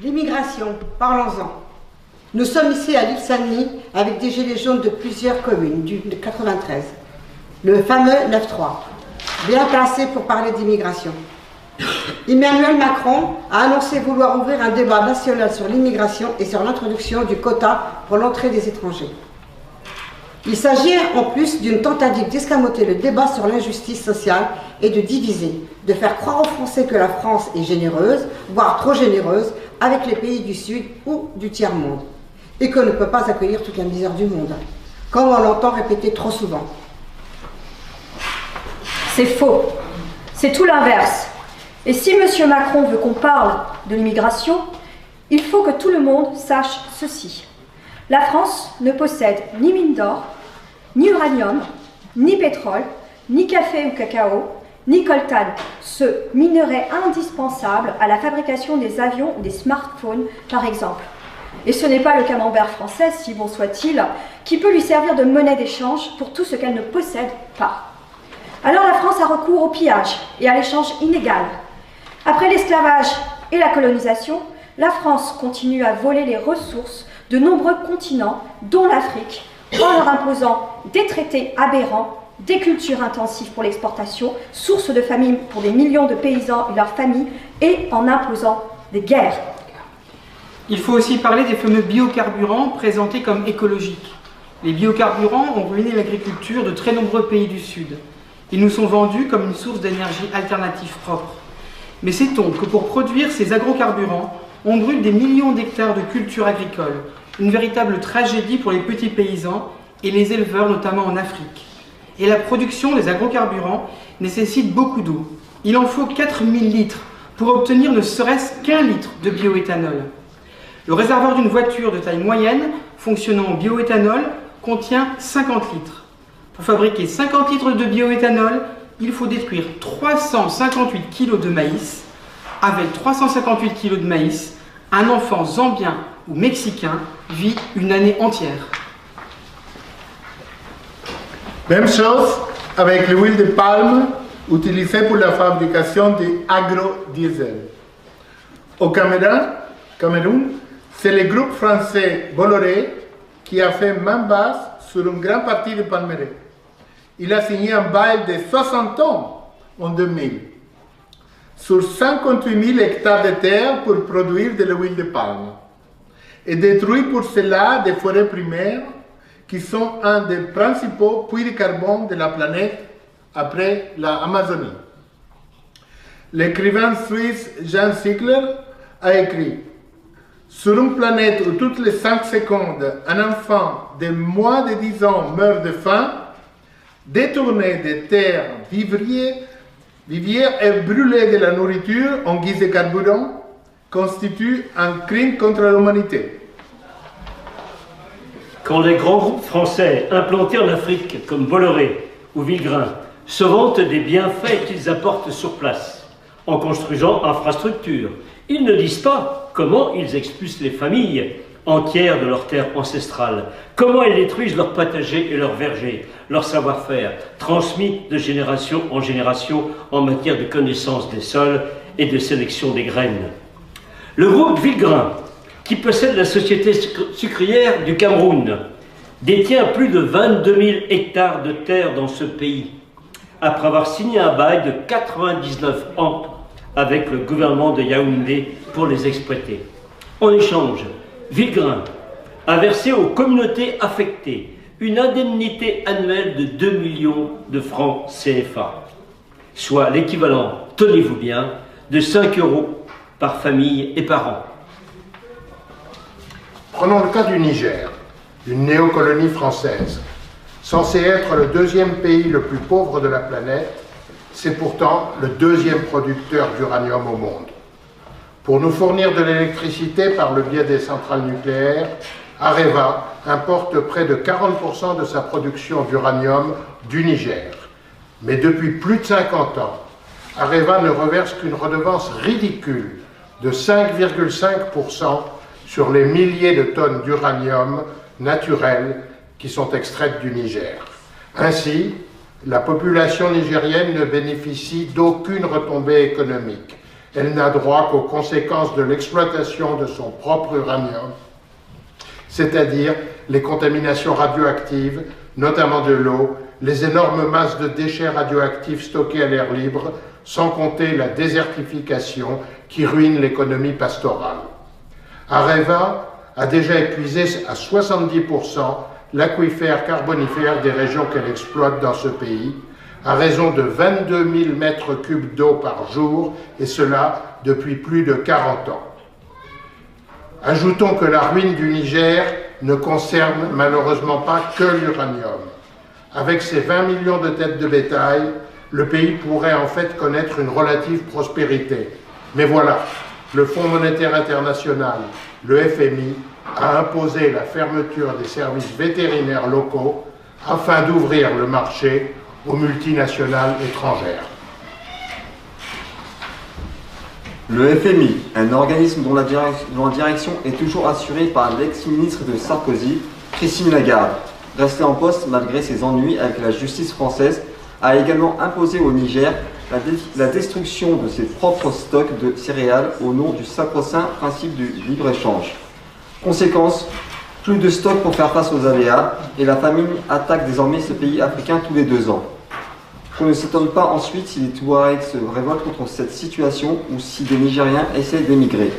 L'immigration, parlons-en. Nous sommes ici à l'île Saint-Denis avec des gilets jaunes de plusieurs communes du 93. Le fameux 9-3, bien placé pour parler d'immigration. Emmanuel Macron a annoncé vouloir ouvrir un débat national sur l'immigration et sur l'introduction du quota pour l'entrée des étrangers. Il s'agit en plus d'une tentative d'escamoter le débat sur l'injustice sociale et de diviser, de faire croire aux Français que la France est généreuse, voire trop généreuse, avec les pays du Sud ou du tiers-monde, et qu'on ne peut pas accueillir toute la misère du monde, comme on l'entend répéter trop souvent. C'est faux. C'est tout l'inverse. Et si M. Macron veut qu'on parle de l'immigration, il faut que tout le monde sache ceci. La France ne possède ni mine d'or, ni uranium, ni pétrole, ni café ou cacao, ni coltan, ce minerai indispensable à la fabrication des avions ou des smartphones, par exemple. Et ce n'est pas le camembert français, si bon soit-il, qui peut lui servir de monnaie d'échange pour tout ce qu'elle ne possède pas. Alors la France a recours au pillage et à l'échange inégal. Après l'esclavage et la colonisation, la France continue à voler les ressources de nombreux continents, dont l'Afrique, en leur imposant des traités aberrants, des cultures intensives pour l'exportation, source de famine pour des millions de paysans et leurs familles, et en imposant des guerres. Il faut aussi parler des fameux biocarburants présentés comme écologiques. Les biocarburants ont ruiné l'agriculture de très nombreux pays du Sud. Ils nous sont vendus comme une source d'énergie alternative propre. Mais sait-on que pour produire ces agrocarburants, on brûle des millions d'hectares de cultures agricoles, une véritable tragédie pour les petits paysans et les éleveurs, notamment en Afrique. Et la production des agrocarburants nécessite beaucoup d'eau. Il en faut 4000 litres pour obtenir ne serait-ce qu'un litre de bioéthanol. Le réservoir d'une voiture de taille moyenne fonctionnant en bioéthanol contient 50 litres. Pour fabriquer 50 litres de bioéthanol, il faut détruire 358 kg de maïs. Avec 358 kg de maïs, un enfant zambien ou mexicain vit une année entière. Même chose avec l'huile de palme utilisée pour la fabrication de agrodiesel. Au Cameroun, c'est le groupe français Bolloré qui a fait main basse sur une grande partie du palmeraie. Il a signé un bail de 60 ans en 2000 sur 58 000 hectares de terre pour produire de l'huile de palme et détruit pour cela des forêts primaires qui sont un des principaux puits de carbone de la planète après l'Amazonie. L'écrivain suisse Jean Ziegler a écrit « Sur une planète où toutes les 5 secondes, un enfant de moins de 10 ans meurt de faim, détourner des terres vivrières et brûler de la nourriture en guise de carburant constitue un crime contre l'humanité. » Quand les grands groupes français implantés en Afrique, comme Bolloré ou Villegrain, se vantent des bienfaits qu'ils apportent sur place, en construisant infrastructures, ils ne disent pas comment ils expulsent les familles entières de leurs terres ancestrales, comment ils détruisent leurs potagers et leurs vergers, leur savoir-faire, transmis de génération en génération en matière de connaissance des sols et de sélection des graines. Le groupe Villegrain, qui possède la société sucrière du Cameroun, détient plus de 22 000 hectares de terre dans ce pays, après avoir signé un bail de 99 ans avec le gouvernement de Yaoundé pour les exploiter. En échange, Villegrain a versé aux communautés affectées une indemnité annuelle de 2 millions de francs CFA, soit l'équivalent, tenez-vous bien, de 5 € par famille et par an. Prenons le cas du Niger, une néocolonie française. Censé être le deuxième pays le plus pauvre de la planète, c'est pourtant le deuxième producteur d'uranium au monde. Pour nous fournir de l'électricité par le biais des centrales nucléaires, Areva importe près de 40% de sa production d'uranium du Niger. Mais depuis plus de 50 ans, Areva ne reverse qu'une redevance ridicule de 5,5% sur les milliers de tonnes d'uranium naturel qui sont extraites du Niger. Ainsi, la population nigérienne ne bénéficie d'aucune retombée économique. elle n'a droit qu'aux conséquences de l'exploitation de son propre uranium, c'est-à-dire les contaminations radioactives, notamment de l'eau, les énormes masses de déchets radioactifs stockés à l'air libre, sans compter la désertification qui ruine l'économie pastorale. Areva a déjà épuisé à 70% l'aquifère carbonifère des régions qu'elle exploite dans ce pays, à raison de 22 000 mètres cubes d'eau par jour, et cela depuis plus de 40 ans. Ajoutons que la ruine du Niger ne concerne malheureusement pas que l'uranium. Avec ses 20 millions de têtes de bétail, le pays pourrait en fait connaître une relative prospérité. Mais voilà, le Fonds monétaire international, le FMI, a imposé la fermeture des services vétérinaires locaux afin d'ouvrir le marché aux multinationales étrangères. Le FMI, un organisme dont la direction est toujours assurée par l'ex-ministre de Sarkozy, Christine Lagarde, restée en poste malgré ses ennuis avec la justice française, a également imposé au Niger la destruction de ses propres stocks de céréales au nom du sacro-saint principe du libre-échange. Conséquence, plus de stocks pour faire face aux aléas, et la famine attaque désormais ce pays africain tous les 2 ans. Qu'on ne s'étonne pas ensuite si les Touaregs se révoltent contre cette situation ou si des Nigériens essaient d'émigrer.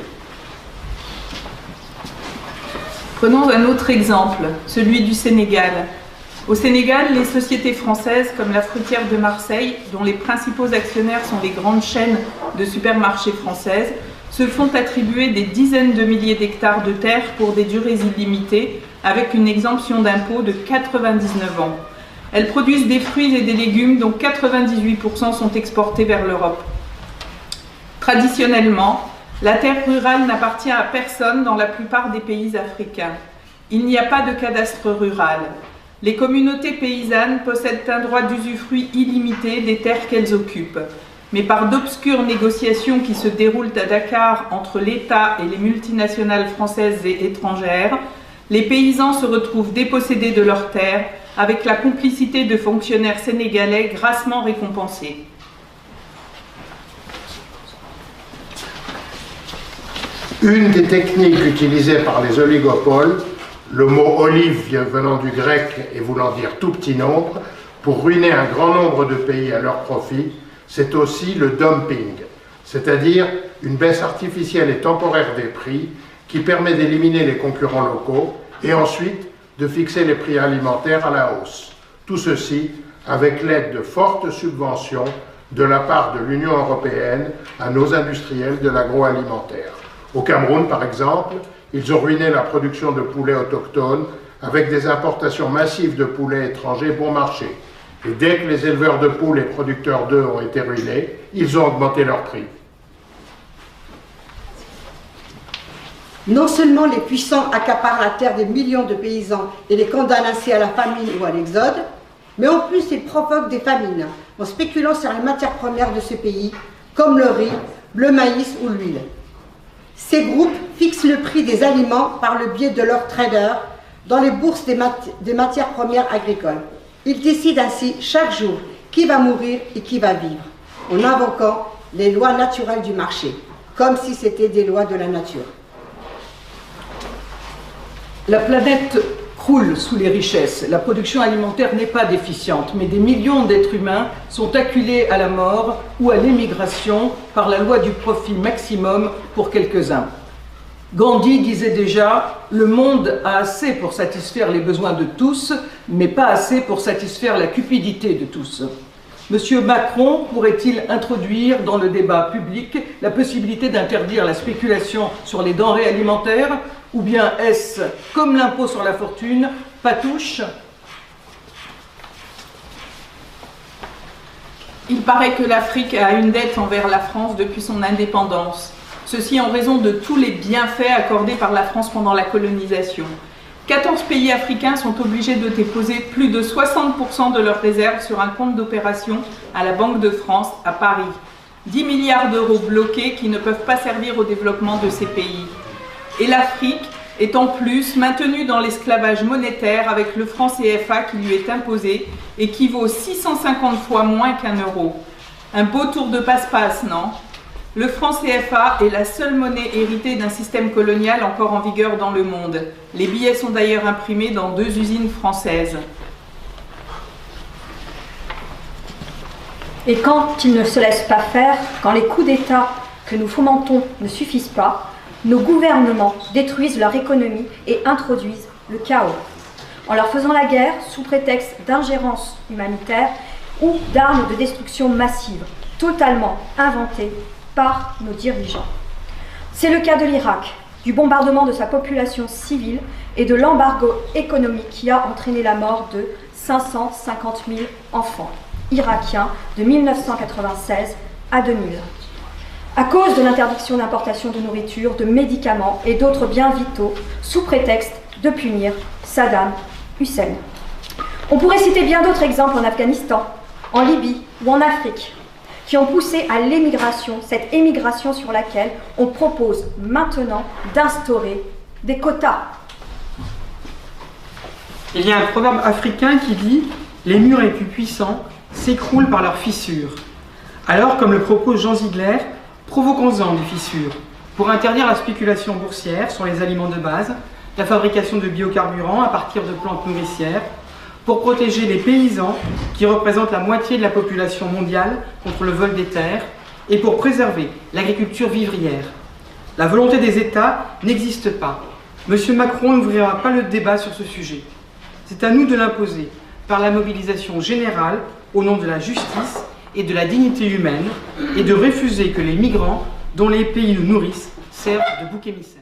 Prenons un autre exemple, celui du Sénégal. Au Sénégal, les sociétés françaises comme la Fruitière de Marseille, dont les principaux actionnaires sont les grandes chaînes de supermarchés françaises, se font attribuer des dizaines de milliers d'hectares de terre pour des durées illimitées, avec une exemption d'impôt de 99 ans. Elles produisent des fruits et des légumes dont 98% sont exportés vers l'Europe. Traditionnellement, la terre rurale n'appartient à personne dans la plupart des pays africains. Il n'y a pas de cadastre rural. Les communautés paysannes possèdent un droit d'usufruit illimité des terres qu'elles occupent. Mais par d'obscures négociations qui se déroulent à Dakar entre l'État et les multinationales françaises et étrangères, les paysans se retrouvent dépossédés de leurs terres avec la complicité de fonctionnaires sénégalais grassement récompensés. Une des techniques utilisées par les oligopoles, le mot olive venant du grec et voulant dire tout petit nombre, pour ruiner un grand nombre de pays à leur profit, c'est aussi le dumping, c'est-à-dire une baisse artificielle et temporaire des prix qui permet d'éliminer les concurrents locaux et ensuite de fixer les prix alimentaires à la hausse. Tout ceci avec l'aide de fortes subventions de la part de l'Union européenne à nos industriels de l'agroalimentaire. Au Cameroun, par exemple, ils ont ruiné la production de poulets autochtones avec des importations massives de poulets étrangers bon marché. Et dès que les éleveurs de poules et producteurs d'œufs ont été ruinés, ils ont augmenté leurs prix. Non seulement les puissants accaparent la terre des millions de paysans et les condamnent ainsi à la famine ou à l'exode, mais en plus ils provoquent des famines en spéculant sur les matières premières de ce pays, comme le riz, le maïs ou l'huile. Ces groupes fixent le prix des aliments par le biais de leurs traders dans les bourses des matières premières agricoles. Ils décident ainsi chaque jour qui va mourir et qui va vivre, en invoquant les lois naturelles du marché, comme si c'était des lois de la nature. La planète croule sous les richesses. La production alimentaire n'est pas déficiente, mais des millions d'êtres humains sont acculés à la mort ou à l'émigration par la loi du profit maximum pour quelques-uns. Gandhi disait déjà « Le monde a assez pour satisfaire les besoins de tous, mais pas assez pour satisfaire la cupidité de tous ». Monsieur Macron pourrait-il introduire dans le débat public la possibilité d'interdire la spéculation sur les denrées alimentaires, ou bien est-ce, comme l'impôt sur la fortune, patouche? Il paraît que l'Afrique a une dette envers la France depuis son indépendance. Ceci en raison de tous les bienfaits accordés par la France pendant la colonisation. 14 pays africains sont obligés de déposer plus de 60% de leurs réserves sur un compte d'opération à la Banque de France à Paris. 10 milliards d'euros bloqués qui ne peuvent pas servir au développement de ces pays. Et l'Afrique est en plus maintenue dans l'esclavage monétaire avec le franc CFA qui lui est imposé et qui vaut 650 fois moins qu'un euro. Un beau tour de passe-passe, non ? Le franc CFA est la seule monnaie héritée d'un système colonial encore en vigueur dans le monde. Les billets sont d'ailleurs imprimés dans 2 usines françaises. Et quand ils ne se laissent pas faire, quand les coups d'État que nous fomentons ne suffisent pas, nos gouvernements détruisent leur économie et introduisent le chaos, en leur faisant la guerre sous prétexte d'ingérence humanitaire ou d'armes de destruction massive, totalement inventées par nos dirigeants. C'est le cas de l'Irak, du bombardement de sa population civile et de l'embargo économique qui a entraîné la mort de 550 000 enfants irakiens de 1996 à 2000. À cause de l'interdiction d'importation de nourriture, de médicaments et d'autres biens vitaux, sous prétexte de punir Saddam Hussein. On pourrait citer bien d'autres exemples en Afghanistan, en Libye ou en Afrique, qui ont poussé à l'émigration, cette émigration sur laquelle on propose maintenant d'instaurer des quotas. Il y a un proverbe africain qui dit « Les murs les plus puissants s'écroulent par leurs fissures ». Alors, comme le propose Jean Ziegler, provoquons-en des fissures pour interdire la spéculation boursière sur les aliments de base, la fabrication de biocarburants à partir de plantes nourricières, pour protéger les paysans qui représentent la moitié de la population mondiale contre le vol des terres et pour préserver l'agriculture vivrière. La volonté des États n'existe pas. M. Macron n'ouvrira pas le débat sur ce sujet. C'est à nous de l'imposer par la mobilisation générale au nom de la justice et de la dignité humaine et de refuser que les migrants dont les pays nous nourrissent servent de bouc émissaire.